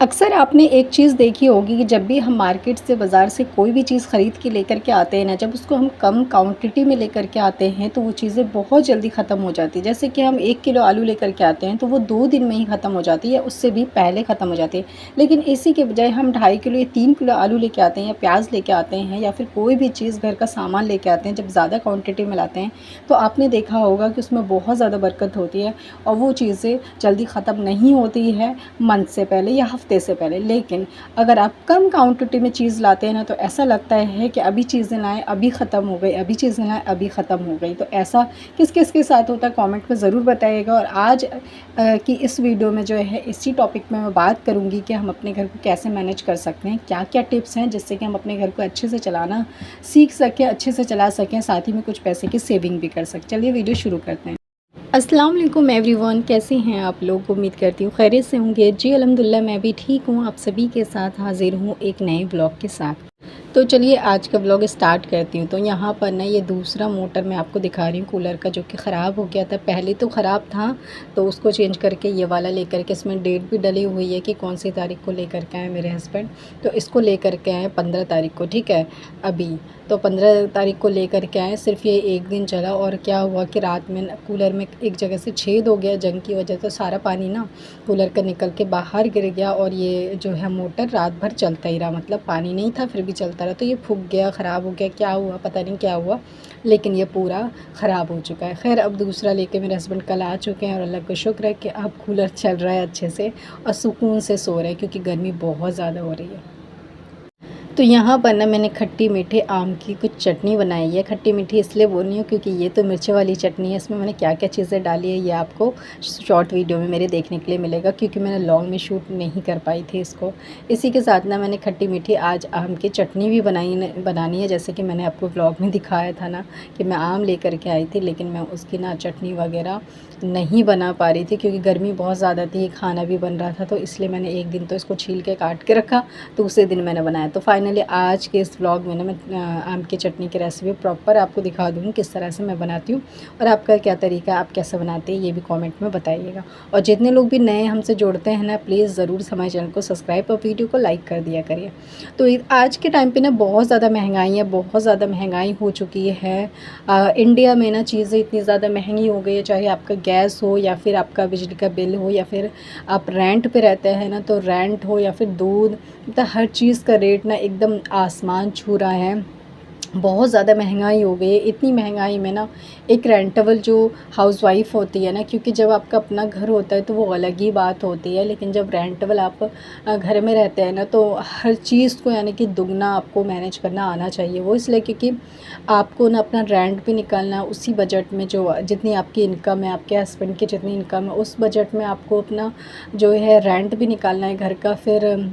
अक्सर आपने एक चीज़ देखी होगी कि जब भी हम मार्केट से बाज़ार से कोई भी चीज़ ख़रीद के लेकर के आते हैं ना, जब उसको हम कम क्वांटिटी में लेकर के आते हैं तो वो चीज़ें बहुत जल्दी ख़त्म हो जाती है। जैसे कि हम 1 किलो आलू लेकर के आते हैं तो वो 2 दिन में ही ख़त्म हो जाती है, उससे भी पहले ख़त्म हो जाती है। लेकिन इसी के बजाय हम 2.5 किलो या 3 किलो आलू लेके आते हैं या प्याज लेके आते हैं या फिर कोई भी चीज़ घर का सामान लेके आते हैं, जब ज़्यादा क्वांटिटी में लाते हैं तो आपने देखा होगा कि उसमें बहुत ज़्यादा बरकत होती है और वो चीज़ें जल्दी ख़त्म नहीं होती है मंथ से पहले या हफ़्ते से पहले। लेकिन अगर आप कम क्वांटिटी में चीज़ लाते हैं ना तो ऐसा लगता है कि अभी चीज़ें लाएँ अभी ख़त्म हो गई, अभी चीज़ें लाएँ अभी ख़त्म हो गई। तो ऐसा किस-किस के साथ होता है कमेंट में ज़रूर बताइएगा। और आज की इस वीडियो में जो है इसी टॉपिक में मैं बात करूँगी कि हम अपने घर को कैसे मैनेज कर सकते हैं, क्या-क्या टिप्स हैं जिससे कि हम अपने घर को अच्छे से चलाना सीख सकें, अच्छे से चला सकें, साथ ही में कुछ पैसे की सेविंग भी कर सकें। चलिए वीडियो शुरू करते हैं। अस्सलाम वालेकुम एवरीवन, कैसे हैं आप लोग? उम्मीद करती हूँ खैरियत से होंगे। जी अल्हम्दुलिल्लाह मैं भी ठीक हूँ। आप सभी के साथ हाज़िर हूँ एक नए ब्लॉग के साथ। तो चलिए आज का ब्लॉग स्टार्ट करती हूँ। तो यहाँ पर ना ये दूसरा मोटर मैं आपको दिखा रही हूँ कूलर का, जो कि ख़राब हो गया था। पहले तो ख़राब था तो उसको चेंज करके ये वाला लेकर के, इसमें डेट भी डली हुई है कि कौन सी तारीख को लेकर के आए मेरे हस्बैंड। तो इसको लेकर के आए 15 तारीख को, ठीक है। अभी तो 15 तारीख को लेकर के आए, सिर्फ ये एक दिन चला और क्या हुआ कि रात में ना कूलर में एक जगह से छेद हो गया जंग की वजह से। सारा पानी ना कूलर का निकल के बाहर गिर गया और ये जो है मोटर रात भर चलता ही रहा, मतलब पानी नहीं था फिर भी चलता रहा। तो ये फूक गया, ख़राब हो गया, क्या हुआ पता नहीं क्या हुआ, लेकिन ये पूरा ख़राब हो चुका है। खैर अब दूसरा लेके मेरे हस्बैंड कल आ चुके हैं और अल्लाह का शुक्र है कि अब कूलर चल रहा है अच्छे से और सुकून से सो रहे हैं, क्योंकि गर्मी बहुत ज़्यादा हो रही है। तो यहाँ पर ना मैंने खट्टी मीठे आम की कुछ चटनी बनाई है। खट्टी मीठी इसलिए बोल रही हूँ क्योंकि ये तो मिर्च वाली चटनी है। इसमें मैंने क्या-क्या चीज़ें डाली है ये आपको शॉर्ट वीडियो में मेरे देखने के लिए मिलेगा, क्योंकि मैंने लॉन्ग में शूट नहीं कर पाई थी इसको। इसी के साथ ना मैंने खट्टी मीठी आज आम की चटनी भी बनानी है, जैसे कि मैंने आपको व्लॉग में दिखाया था ना कि मैं आम लेकर के आई थी, लेकिन मैं उसकी ना चटनी वगैरह नहीं बना पा रही थी क्योंकि गर्मी बहुत ज़्यादा थी, खाना भी बन रहा था। तो इसलिए मैंने एक दिन तो इसको छील के काट के रखा, तो उसी दिन मैंने बनाया। तो फाइनली आज के इस व्लॉग में ना मैं आम की चटनी की रेसिपी प्रॉपर आपको दिखा दूँगी किस तरह से मैं बनाती हूँ, और आपका क्या तरीका है, आप कैसे बनाते हैं ये भी कमेंट में बताइएगा। और जितने लोग भी नए हमसे जुड़ते हैं ना, प्लीज़ ज़रूर हमारे चैनल को सब्सक्राइब और वीडियो को लाइक कर दिया करिए। तो आज के टाइम पे ना बहुत ज़्यादा महंगाई है, बहुत ज़्यादा महंगाई हो चुकी है। इंडिया में ना चीज़ें इतनी ज़्यादा महंगी हो गई है, चाहे आपका गैस हो या फिर आपका बिजली का बिल हो या फिर आप रेंट पे रहते हैं ना, तो रेंट हो या फिर दूध, मतलब हर चीज़ का रेट ना एकदम आसमान छू रहा है। बहुत ज़्यादा महंगाई हो गई है। इतनी महंगाई में ना एक रेंटेबल जो हाउसवाइफ़ होती है ना, क्योंकि जब आपका अपना घर होता है तो वो अलग ही बात होती है, लेकिन जब रेंटेबल आप घर में रहते हैं ना, तो हर चीज़ को यानी कि दुगना आपको मैनेज करना आना चाहिए। वो इसलिए क्योंकि आपको ना अपना रेंट भी निकालना है उसी बजट में, जो जितनी आपकी इनकम है, आपके हस्बैंड की जितनी इनकम है उस बजट में आपको अपना जो है रेंट भी निकालना है घर का। फिर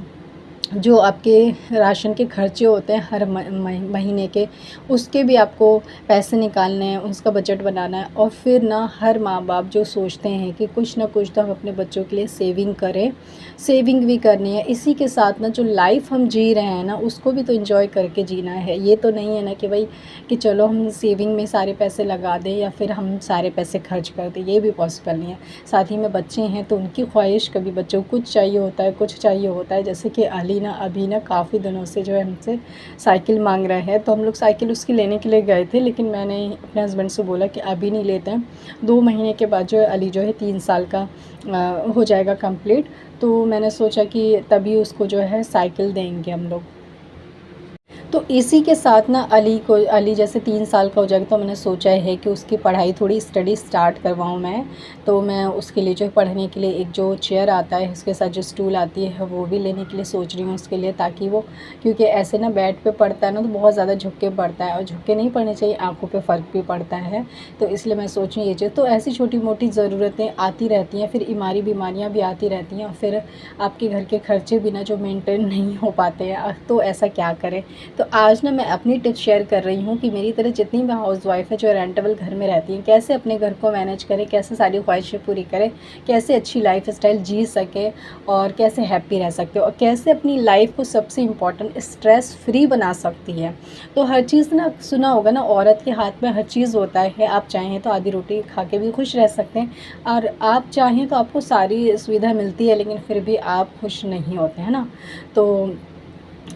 जो आपके राशन के खर्चे होते हैं हर महीने के, उसके भी आपको पैसे निकालने हैं, उसका बजट बनाना है। और फिर ना हर माँ बाप जो सोचते हैं कि कुछ ना कुछ तो हम अपने बच्चों के लिए सेविंग करें, सेविंग भी करनी है। इसी के साथ ना जो लाइफ हम जी रहे हैं ना, उसको भी तो एंजॉय करके जीना है। ये तो नहीं है ना कि भाई कि चलो हम सेविंग में सारे पैसे लगा दें या फिर हम सारे पैसे खर्च कर दें, ये भी पॉसिबल नहीं है। साथ ही में बच्चे हैं तो उनकी ख्वाहिश, कभी बच्चों को कुछ चाहिए होता है, कुछ चाहिए होता है। जैसे कि अभी ना काफ़ी दिनों से जो है हमसे साइकिल मांग रहे हैं, तो हम लोग साइकिल उसकी लेने के लिए गए थे, लेकिन मैंने अपने हस्बैंड से बोला कि अभी नहीं लेते हैं, 2 महीने के बाद जो है अली जो है 3 साल का हो जाएगा कंप्लीट, तो मैंने सोचा कि तभी उसको जो है साइकिल देंगे हम लोग। तो इसी के साथ ना अली जैसे 3 साल का हो जाएगा, तो मैंने सोचा है कि उसकी पढ़ाई थोड़ी स्टडी स्टार्ट करवाऊँ मैं। तो मैं उसके लिए जो है पढ़ने के लिए एक जो चेयर आता है, उसके साथ जो स्टूल आती है, वो भी लेने के लिए सोच रही हूँ उसके लिए, ताकि वो, क्योंकि ऐसे ना बेड पे पढ़ता है ना तो बहुत ज़्यादा झुक के पढ़ता है और झुक के नहीं पढ़ने चाहिए, आँखों पे फ़र्क भी पड़ता है। तो इसलिए मैं सोच रही हूँ ये चीज़। तो ऐसी छोटी-मोटी ज़रूरतें आती रहती हैं, फिर बीमारियाँ भी आती रहती हैं और फिर आपके घर के खर्चे भी ना जो मेंटेन नहीं हो पाते हैं, तो ऐसा क्या करें। तो आज ना मैं अपनी टिप्स शेयर कर रही हूँ कि मेरी तरह जितनी भी हाउसवाइफ है जो रेंटेबल घर में रहती हैं, कैसे अपने घर को मैनेज करें, कैसे सारी ख्वाहिशें पूरी करें, कैसे अच्छी लाइफस्टाइल जी सके और कैसे हैप्पी रह सकते हो और कैसे अपनी लाइफ को सबसे इम्पॉर्टेंट स्ट्रेस फ्री बना सकती है। तो हर चीज़ ना सुना होगा ना, औरत के हाथ में हर चीज़ होता है। आप चाहें तो आधी रोटी खा के भी खुश रह सकते हैं और आप चाहें तो आपको सारी सुविधा मिलती है, लेकिन फिर भी आप खुश नहीं होते हैं ना। तो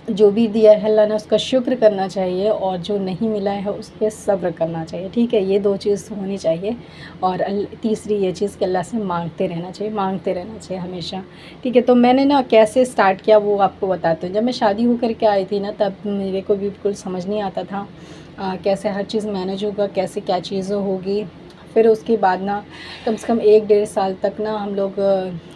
जो भी दिया है अल्लाह ने उसका शुक्र करना चाहिए और जो नहीं मिला है उस पे सब्र करना चाहिए, ठीक है। ये 2 चीज़ होनी चाहिए और तीसरी ये चीज़ कि अल्लाह से मांगते रहना चाहिए हमेशा, ठीक है। तो मैंने ना कैसे स्टार्ट किया वो आपको बताती हूँ। जब मैं शादी होकर के आई थी ना, तब मेरे को भी बिल्कुल समझ नहीं आता था कैसे हर चीज़ मैनेज होगा, कैसे क्या चीज़ें होगी। फिर उसके बाद ना कम से कम 1 डेढ़ साल तक ना हम लोग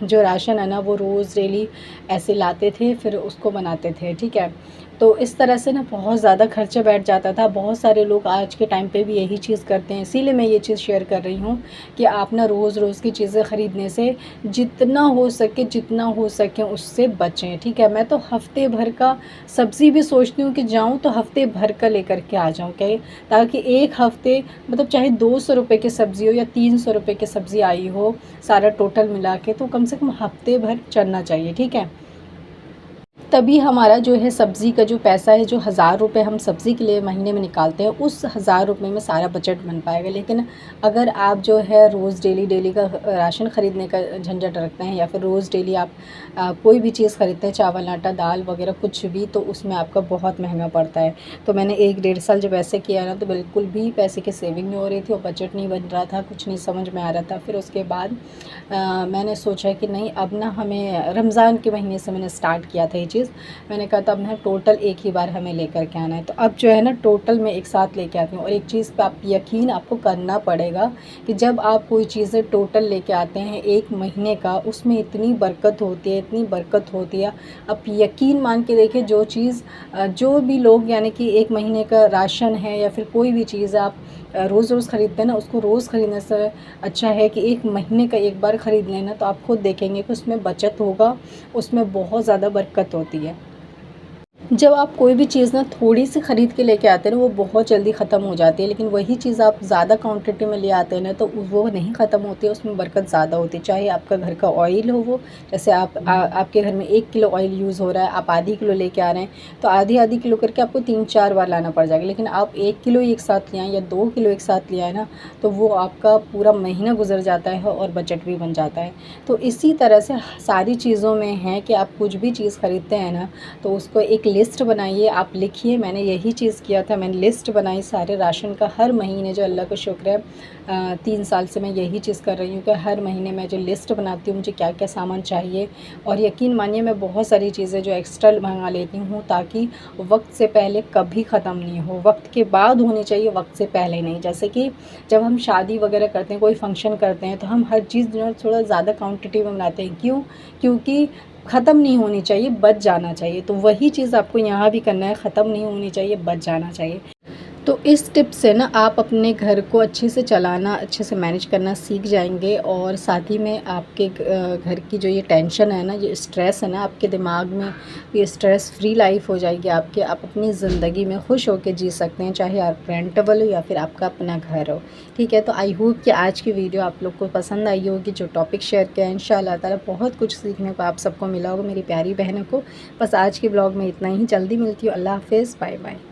जो राशन है ना वो रोज़ डेली ऐसे लाते थे, फिर उसको बनाते थे, ठीक है। तो इस तरह से ना बहुत ज़्यादा खर्चा बैठ जाता था। बहुत सारे लोग आज के टाइम पे भी यही चीज़ करते हैं, इसीलिए मैं ये चीज़ शेयर कर रही हूँ कि आप ना रोज़ रोज़ की चीज़ें ख़रीदने से जितना हो सके उससे बचें, ठीक है। मैं तो हफ़्ते भर का सब्ज़ी भी सोचती हूँ कि जाऊँ तो हफ़्ते भर का लेकर के आ जाऊँ, क्या, ताकि एक हफ़्ते मतलब चाहे 200 रुपये की सब्ज़ी हो या 300 रुपये की सब्ज़ी आई हो, सारा टोटल मिला के, तो कम से कम हफ़्ते भर चलना चाहिए, ठीक है। तभी हमारा जो है सब्ज़ी का जो पैसा है, जो 1000 रुपये हम सब्ज़ी के लिए महीने में निकालते हैं, उस 1000 रुपये में सारा बजट बन पाएगा। लेकिन अगर आप जो है रोज़ डेली का राशन ख़रीदने का झंझट रखते हैं या फिर रोज़ डेली आप कोई भी चीज़ ख़रीदते हैं, चावल आटा दाल वगैरह कुछ भी, तो उसमें आपका बहुत महंगा पड़ता है। तो मैंने 1 डेढ़ साल जब ऐसे किया ना, तो बिल्कुल भी पैसे की सेविंग नहीं हो रही थी और बजट नहीं बन रहा था, कुछ नहीं समझ में आ रहा था। फिर उसके बाद मैंने सोचा कि नहीं, अब ना हमें रमज़ान के महीने से मैंने स्टार्ट किया था ये चीज़। मैंने कहा था अब ना टोटल एक ही बार हमें लेकर के आना है, तो अब जो है ना टोटल मैं एक साथ लेके आती हूँ। और एक चीज़ पे आप यकीन आपको करना पड़ेगा कि जब आप कोई चीज़ें टोटल लेके आते हैं 1 महीने का, उसमें इतनी बरकत होती है, इतनी बरकत होती है। आप यकीन मान के देखिए, जो चीज़ जो भी लोग यानी कि 1 महीने का राशन है या फिर कोई भी चीज़ आप रोज़ रोज़ ख़रीदते हैं ना, उसको रोज़ ख़रीदने से अच्छा है कि 1 महीने का एक बार ख़रीद लेना। तो आप खुद देखेंगे कि उसमें बचत होगा, उसमें बहुत ज़्यादा बरकत होती है। जब आप कोई भी चीज़ ना थोड़ी-सी ख़रीद के लेके आते हैं ना, वो बहुत जल्दी ख़त्म हो जाती है, लेकिन वही चीज़ आप ज़्यादा क्वांटिटी में ले आते हैं ना, तो वो नहीं ख़त्म होती है, उसमें बरकत ज़्यादा होती है। चाहे आपका घर का ऑयल हो, वो जैसे आपके घर में 1 किलो ऑयल यूज़ हो रहा है, आप आधी किलो लेके आ रहे हैं, तो आधी-आधी किलो करके आपको 3-4 बार लाना पड़ जाएगा। लेकिन आप 1 किलो एक साथ ले आएँ या 2 किलो एक साथ ले आएँ ना, तो वो आपका पूरा महीना गुज़र जाता है और बजट भी बन जाता है। तो इसी तरह से सारी चीज़ों में है कि आप कुछ भी चीज़ ख़रीदते हैं ना, तो उसको एक लिस्ट बनाइए, आप लिखिए। मैंने यही चीज़ किया था, मैंने लिस्ट बनाई सारे राशन का हर महीने, जो अल्लाह का शुक्र है 3 साल से मैं यही चीज़ कर रही हूँ कि हर महीने मैं जो लिस्ट बनाती हूँ मुझे क्या-क्या सामान चाहिए। और यकीन मानिए मैं बहुत सारी चीज़ें जो एक्स्ट्रा मंगा लेती हूँ, ताकि वक्त से पहले कभी ख़त्म नहीं हो, वक्त के बाद होनी चाहिए, वक्त से पहले नहीं। जैसे कि जब हम शादी वगैरह करते हैं, कोई फंक्शन करते हैं, तो हम हर चीज़ जो है थोड़ा ज़्यादा क्वांटिटी में बनाते हैं। क्यों? क्योंकि ख़त्म नहीं होनी चाहिए, बच जाना चाहिए। तो वही चीज़ आपको यहाँ भी करना है, ख़त्म नहीं होनी चाहिए, बच जाना चाहिए। तो इस टिप से ना आप अपने घर को अच्छे से चलाना, अच्छे से मैनेज करना सीख जाएंगे और साथ ही में आपके घर की जो ये टेंशन है ना, ये स्ट्रेस है ना आपके दिमाग में, ये स्ट्रेस फ्री लाइफ हो जाएगी आपके। आप अपनी ज़िंदगी में खुश होकर जी सकते हैं, चाहे आप रेंटेबल हो या फिर आपका अपना घर हो, ठीक है। तो आई होप कि आज की वीडियो आप लोग को पसंद आई होगी, जो टॉपिक शेयर किया है। इंशाल्लाह ताला बहुत कुछ सीखने को आप सबको मिला होगा, मेरी प्यारी बहनों को। बस आज के ब्लॉग में इतना ही, जल्दी मिलती हूँ। अल्लाह हाफ़िज़, बाय बाय।